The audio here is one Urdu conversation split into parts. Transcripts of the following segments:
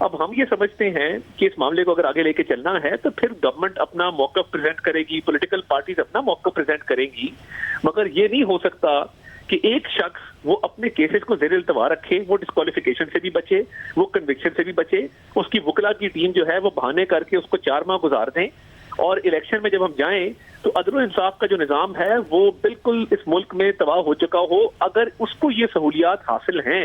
اب ہم یہ سمجھتے ہیں کہ اس معاملے کو اگر آگے لے کے چلنا ہے تو پھر گورنمنٹ اپنا موقف پریزنٹ کرے گی, پولیٹیکل پارٹیز اپنا موقف پریزنٹ کریں گی, مگر یہ نہیں ہو سکتا کہ ایک شخص وہ اپنے کیسز کو زیر التوا رکھے, وہ ڈسکوالیفیکیشن سے بھی بچے, وہ کنوکشن سے بھی بچے, اس کی وکلا کی ٹیم جو ہے وہ بہانے کر کے اس کو 4 ماہ گزار دیں, اور الیکشن میں جب ہم جائیں تو عدل و انصاف کا جو نظام ہے وہ بالکل اس ملک میں تباہ ہو چکا ہو. اگر اس کو یہ سہولیات حاصل ہیں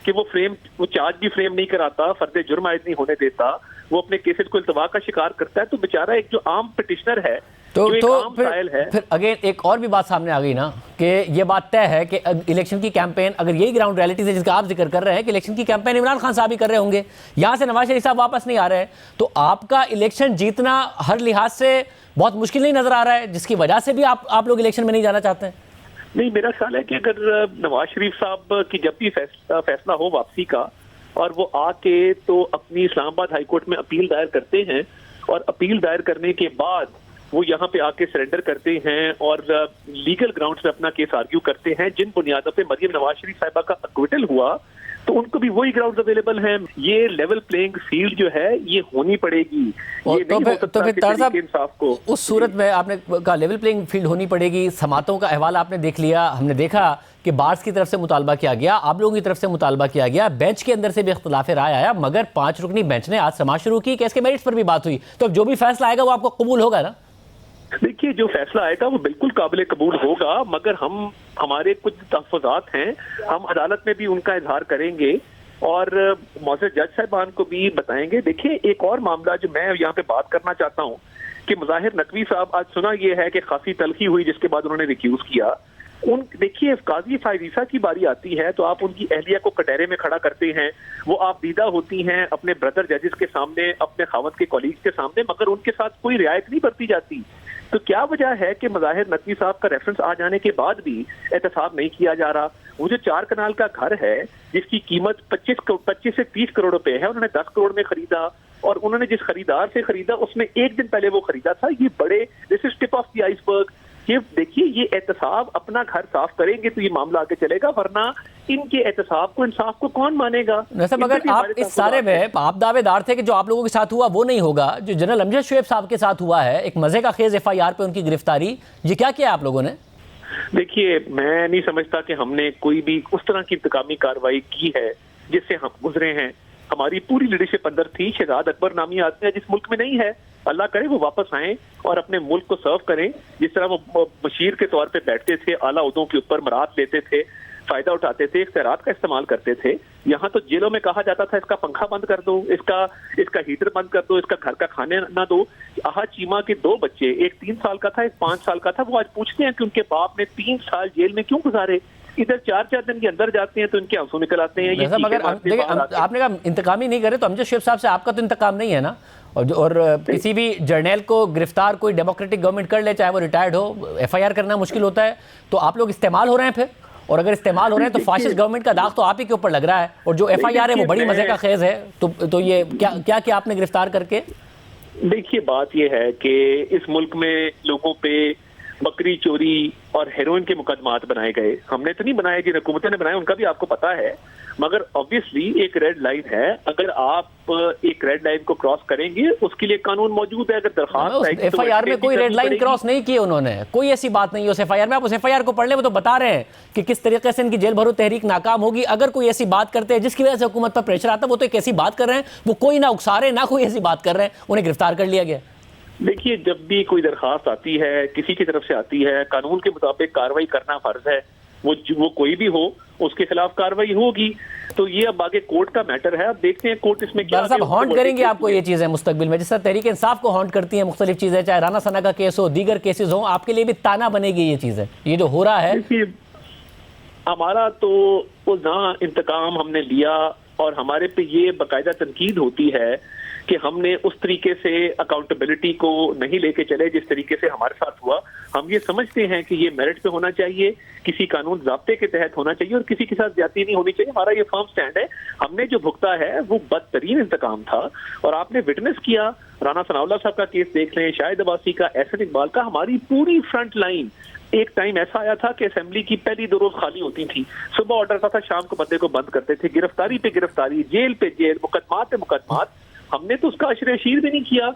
کہ وہ چارج بھی فریم نہیں کراتا, فرد جرم عائد نہیں ہونے دیتا, وہ اپنے کیسز کو التوا کا شکار کرتا ہے, تو بیچارہ ایک جو عام پٹیشنر ہے, جو ایک عام سائل ہے. پھر اگین ایک اور بھی بات سامنے آ گئی نا کہ یہ بات طے ہے کہ الیکشن کی کیمپین, اگر یہی گراؤنڈ ریئلٹیز ہے جس کا آپ ذکر کر رہے ہیں کہ الیکشن کی کیمپین عمران خان صاحب ہی کر رہے ہوں گے, یہاں سے نواز شریف صاحب واپس نہیں آ رہے ہیں, تو آپ کا الیکشن جیتنا ہر لحاظ سے بہت مشکل نہیں نظر آ رہا ہے, جس کی وجہ سے بھی آپ لوگ الیکشن میں نہیں جانا چاہتے ہیں؟ نہیں, میرا خیال ہے کہ اگر نواز شریف صاحب کی جب بھی فیصلہ ہو واپسی کا, اور وہ آ کے تو اپنی اسلام آباد ہائی کورٹ میں اپیل دائر کرتے ہیں, اور اپیل دائر کرنے کے بعد وہ یہاں پہ آ کے سرنڈر کرتے ہیں اور لیگل گراؤنڈز پہ اپنا کیس آرگیو کرتے ہیں, جن بنیادوں پہ مریم نواز شریف صاحبہ کا اکویٹل ہوا, تو ان کو بھی وہی گراؤنڈز اویلیبل ہیں. یہ لیول پلینگ فیلڈ جو ہے یہ ہونی پڑے گی. یہ نہیں ہو سکتا کہ تحریک انصاف کو اس صورت میں آپ نے کہا لیول پلینگ فیلڈ ہونی پڑے گی. سماعتوں کا احوال آپ نے دیکھ لیا, ہم نے دیکھا کہ بارز کی طرف سے مطالبہ کیا گیا, آپ لوگوں کی طرف سے مطالبہ کیا گیا, بینچ کے اندر سے بھی اختلاف رائے آیا, مگر 5 رکنی بینچ نے آج سماعت شروع کی, کیس کے میرٹس پر بھی بات ہوئی, تو اب جو بھی فیصلہ آئے گا وہ آپ کو قبول ہوگا نا؟ دیکھیے, جو فیصلہ آئے گا وہ بالکل قابل قبول ہوگا, مگر ہمارے کچھ تحفظات ہیں, ہم عدالت میں بھی ان کا اظہار کریں گے اور معزز جج صاحبان کو بھی بتائیں گے. دیکھیے, ایک اور معاملہ جو میں یہاں پہ بات کرنا چاہتا ہوں کہ مظاہر نقوی صاحب, آج سنا یہ ہے کہ خاصی تلخی ہوئی جس کے بعد انہوں نے ریکیوز کیا. دیکھیے, قاضی فائزہ کی باری آتی ہے تو آپ ان کی اہلیہ کو کٹہرے میں کھڑا کرتے ہیں, وہ آپ دیدہ ہوتی ہیں اپنے بردر ججز کے سامنے, اپنے خاوند کے کولیگز کے سامنے, مگر ان کے ساتھ کوئی رعایت نہیں برتی جاتی. تو کیا وجہ ہے کہ مظاہر نقوی صاحب کا ریفرنس آ جانے کے بعد بھی احتساب نہیں کیا جا رہا؟ وہ جو 4 کنال کا گھر ہے جس کی قیمت 25 سے 30 کروڑ روپے ہے, انہوں نے 10 کروڑ میں خریدا, اور انہوں نے جس خریدار سے خریدا اس میں 1 دن پہلے وہ خریدا تھا. یہ بڑے دس از ٹپ آف دی آئس برگ. یہ دیکھیے, یہ احتساب اپنا گھر صاف کریں گے تو یہ معاملہ آگے چلے گا, ورنہ ان کے احتساب کو, انصاف کو کون مانے گا؟ اگر آپ اس سارے میں آپ دعوے دار تھے کہ جو آپ لوگوں کے ساتھ ہوا وہ نہیں ہوگا, جو جنرل امجد شعیب صاحب کے ساتھ ہوا ہے, ایک مزے کا خیز FIR پہ ان کی گرفتاری, یہ کیا کیا آپ لوگوں نے؟ دیکھیے, میں نہیں سمجھتا کہ ہم نے کوئی بھی اس طرح کی انتقامی کارروائی کی ہے جس سے ہم گزرے ہیں. ہماری پوری لیڈرشپ اندر تھی. شہزاد اکبر نامی آدمی جس ملک میں نہیں ہے, اللہ کرے وہ واپس آئیں اور اپنے ملک کو سرو کریں. جس طرح وہ مشیر کے طور پہ بیٹھتے تھے, اعلیٰ عہدوں کے اوپر مراد لیتے تھے, فائدہ اٹھاتے تھے, اختیارات کا استعمال کرتے تھے. یہاں تو جیلوں میں کہا جاتا تھا اس کا پنکھا بند کر دو, اس کا ہیٹر بند کر دو, اس کا گھر کا کھانے نہ دو. آہا چیمہ کے 2 بچے, ایک 3 سال کا تھا, ایک 5 سال کا تھا, وہ آج پوچھتے ہیں کہ ان کے باپ نے 3 سال جیل میں کیوں گزارے. ادھر 4 دن کے اندر جاتے ہیں تو ان کے آنسو نکل آتے ہیں. مگر آپ نے کہا انتقامی نہیں کرے, تو امجد شعیب صاحب سے آپ کا تو انتقام نہیں ہے نا, اور کسی بھی جرنیل کو گرفتار کوئی ڈیموکریٹک گورنمنٹ کر لے, چاہے وہ ریٹائرڈ ہو, FIR کرنا مشکل ہوتا ہے, تو آپ لوگ استعمال ہو رہے ہیں پھر, اور اگر استعمال ہو رہے ہیں تو فاشسٹ گورنمنٹ کا داغ تو آپ ہی کے اوپر لگ رہا ہے, اور جو FIR ہے وہ بڑی مزے کا خیز ہے. تو یہ کیا آپ نے گرفتار کر کے؟ دیکھیے, بات یہ ہے کہ اس ملک میں لوگوں پہ بکری چوری اور ہیروئن کے مقدمات بنائے گئے. ہم نے تو نہیں بنائے, جن حکومتوں نے بنائے ان کا بھی آپ کو پتا ہے, مگر obviously ایک ریڈ لائن ہے. اگر آپ ایک ریڈ لائن کو کراس کریں گے اس کے لیے قانون موجود ہے. اگر درخواست FIR میں کوئی ریڈ لائن کراس نہیں کی انہوں نے, کوئی ایسی بات نہیں ہے اس FIR میں. آپ اس FIR کو پڑھ لیں, وہ تو بتا رہے ہیں کہ کس طریقے سے ان کی جیل بھرو تحریک ناکام ہوگی. اگر کوئی ایسی بات کرتے ہیں جس کی وجہ سے حکومت پر پریشر آتا ہے, وہ تو ایک ایسی بات کر رہے ہیں, وہ کوئی نہ اکسا رہے, نہ کوئی ایسی بات کر رہے ہیں, انہیں گرفتار کر لیا گیا. دیکھیے, جب بھی کوئی درخواست آتی ہے کسی کی طرف سے آتی ہے, قانون کے مطابق کارروائی کرنا فرض ہے. وہ کوئی بھی ہو اس کے خلاف کارروائی ہوگی. تو یہ اب آگے کورٹ کا میٹر ہے, اب دیکھتے ہیں کورٹ اس میں کیا ہانٹ کریں گے آپ کو یہ چیزیں مستقبل میں, جس طرح تحریک انصاف کو ہانٹ کرتی ہیں مختلف چیزیں, چاہے رانا ثنا کا کیس ہو, دیگر کیسز ہوں, آپ کے لیے بھی تانا بنے گی یہ چیزیں, یہ جو ہو رہا ہے. ہمارا تو وہ نہ انتقام ہم نے لیا, اور ہمارے پہ یہ باقاعدہ تنقید ہوتی ہے کہ ہم نے اس طریقے سے اکاؤنٹیبلٹی کو نہیں لے کے چلے جس طریقے سے ہمارے ساتھ ہوا. ہم یہ سمجھتے ہیں کہ یہ میرٹ پہ ہونا چاہیے, کسی قانون ضابطے کے تحت ہونا چاہیے, اور کسی کے ساتھ زیادتی نہیں ہونی چاہیے. ہمارا یہ فرم سٹینڈ ہے. ہم نے جو بھگتا ہے وہ بدترین انتقام تھا, اور آپ نے وٹنس کیا. رانا ثناء اللہ صاحب کا کیس دیکھ لیں, شاہد عباسی کا, احسن اقبال کا, ہماری پوری فرنٹ لائن ایک ٹائم ایسا آیا تھا کہ اسمبلی کی پہلی 2 روز خالی ہوتی تھی، صبح آرڈر آتا تھا، شام کو بندے کو بند کرتے تھے، گرفتاری پہ گرفتاری، جیل پہ جیل، مقدمات پہ مقدمات. ہم نے تو اس کا اشر شیر بھی نہیں کیا.